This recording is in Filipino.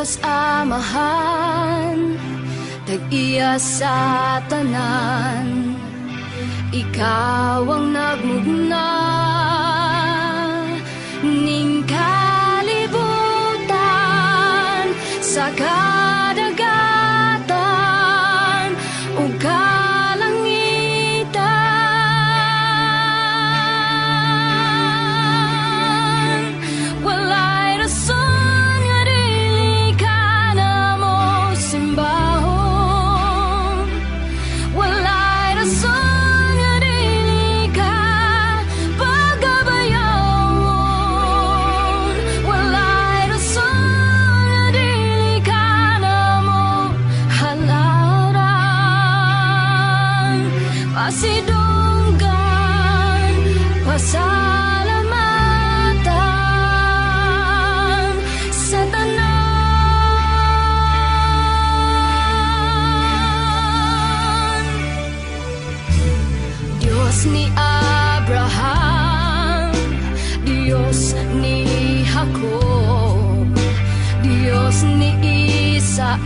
Diyos Amahan, tag-iya sa tanan, ikaw ang nagmugna ning kalibutan sa kadagatan ug kalangitan. Walay rason nga dili ka na mo simbahon, walay rason nga dili ka pagabayawon, walay rason nga dili ka na mo halaran. Pasidunggan, pasalamatan sa tanan. Diyos ni Abraham, Diyos ni Jacob, Diyos ni Isaac,